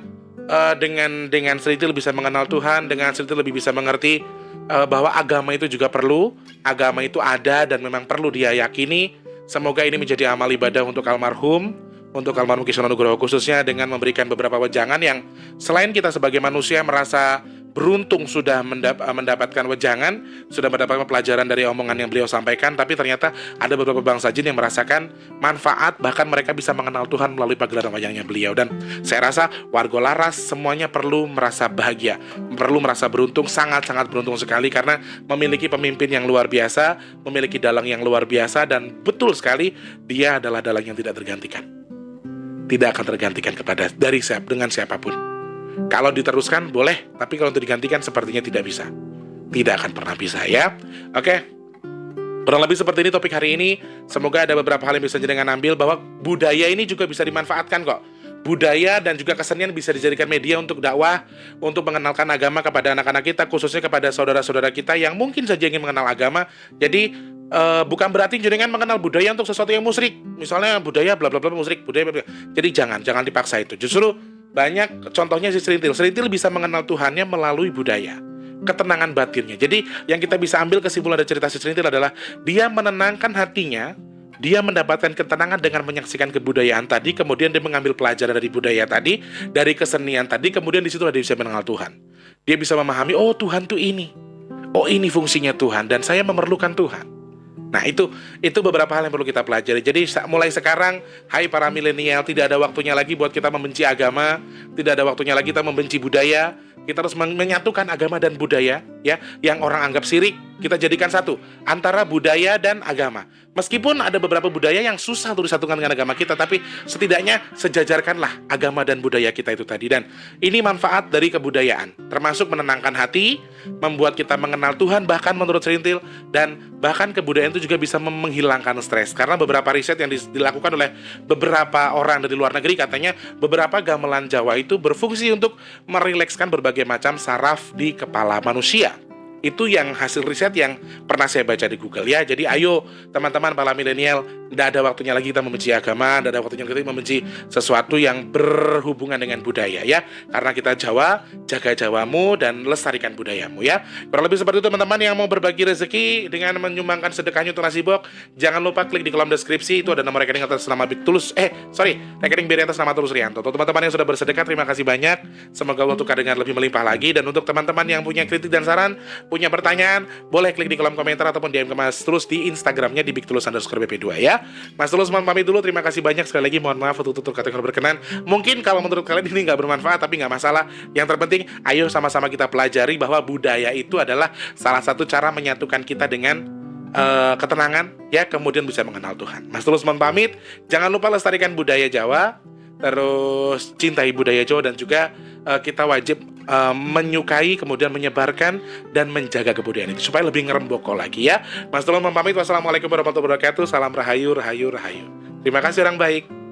dengan Serintil bisa mengenal Tuhan, dengan Serintil lebih bisa mengerti bahwa agama itu juga perlu, agama itu ada dan memang perlu dia yakini. Semoga ini menjadi amal ibadah untuk almarhum Ki Seno Nugroho, khususnya dengan memberikan beberapa wejangan yang selain kita sebagai manusia merasa beruntung sudah mendapatkan wejangan, sudah mendapatkan pelajaran dari omongan yang beliau sampaikan, tapi ternyata ada beberapa bangsa jin yang merasakan manfaat, bahkan mereka bisa mengenal Tuhan melalui pagelaran wayangnya beliau. Dan saya rasa warga Laras semuanya perlu merasa bahagia, perlu merasa beruntung, sangat-sangat beruntung sekali, karena memiliki pemimpin yang luar biasa, memiliki dalang yang luar biasa, dan betul sekali dia adalah dalang yang tidak tergantikan, tidak akan tergantikan dengan siapapun. Kalau diteruskan boleh, tapi kalau untuk digantikan sepertinya tidak bisa. Tidak akan pernah bisa ya. Oke. Kurang lebih seperti ini topik hari ini. Semoga ada beberapa hal yang bisa jenengan ambil, bahwa budaya ini juga bisa dimanfaatkan kok. Budaya dan juga kesenian bisa dijadikan media untuk dakwah, untuk mengenalkan agama kepada anak-anak kita, khususnya kepada saudara-saudara kita yang mungkin saja ingin mengenal agama. Jadi bukan berarti jenengan mengenal budaya untuk sesuatu yang musyrik. Misalnya budaya bla bla bla musyrik, budaya bla bla. Jadi jangan dipaksa itu. Justru banyak contohnya si Serintil bisa mengenal Tuhannya melalui budaya, ketenangan batinnya. Jadi yang kita bisa ambil kesimpulan dari cerita si Serintil adalah dia menenangkan hatinya, dia mendapatkan ketenangan dengan menyaksikan kebudayaan tadi, kemudian dia mengambil pelajaran dari budaya tadi, dari kesenian tadi, kemudian di situ dia bisa mengenal Tuhan. Dia bisa memahami, oh Tuhan tuh ini, oh ini fungsinya Tuhan, dan saya memerlukan Tuhan. Nah itu beberapa hal yang perlu kita pelajari. Jadi mulai sekarang, hai para milenial, tidak ada waktunya lagi buat kita membenci agama, tidak ada waktunya lagi kita membenci budaya. Kita harus menyatukan agama dan budaya, ya, yang orang anggap syirik, kita jadikan satu antara budaya dan agama. Meskipun ada beberapa budaya yang susah untuk disatukan dengan agama kita, tapi setidaknya sejajarkanlah agama dan budaya kita itu tadi. Dan ini manfaat dari kebudayaan, termasuk menenangkan hati, membuat kita mengenal Tuhan, bahkan menurut Serintil, dan bahkan kebudayaan itu juga bisa menghilangkan stres. Karena beberapa riset yang dilakukan oleh beberapa orang dari luar negeri, katanya beberapa gamelan Jawa itu berfungsi untuk merilekskan berbagai macam saraf di kepala manusia. Itu yang hasil riset yang pernah saya baca di Google ya. Jadi ayo teman-teman para milenial, tidak ada waktunya lagi kita membenci agama, tidak ada waktunya kita membenci sesuatu yang berhubungan dengan budaya ya. Karena kita Jawa, jaga Jawamu dan lestarikan budayamu ya. Kurang lebih seperti itu teman-teman yang mau berbagi rezeki dengan menyumbangkan sedekahnya untuk nasi box. Jangan lupa klik di kolom deskripsi, itu ada nomor rekening atas nama Tulus. Rekening BRI atas nama Tulus Rianto. Untuk teman-teman yang sudah bersedekah, terima kasih banyak. Semoga untuk kedengar lebih melimpah lagi. Dan untuk teman-teman yang punya kritik dan saran, punya pertanyaan, boleh klik di kolom komentar ataupun DM ke Mas Tulus di Instagramnya di @bigtulus_bp2 ya. Mas Tulus mohon pamit dulu, terima kasih banyak sekali lagi, mohon maaf untuk tutur kata yang berkenan. Mungkin kalau menurut kalian ini nggak bermanfaat, tapi nggak masalah. Yang terpenting, ayo sama-sama kita pelajari bahwa budaya itu adalah salah satu cara menyatukan kita dengan ketenangan ya, kemudian bisa mengenal Tuhan. Mas Tulus mohon pamit, jangan lupa lestarikan budaya Jawa, terus cintai budaya Jawa, dan juga kita wajib menyukai, kemudian menyebarkan dan menjaga kebudayaan itu supaya lebih ngeremboko lagi ya. Mas Tulus mohon pamit, wassalamualaikum warahmatullahi wabarakatuh. Salam rahayu, rahayu, rahayu. Terima kasih orang baik.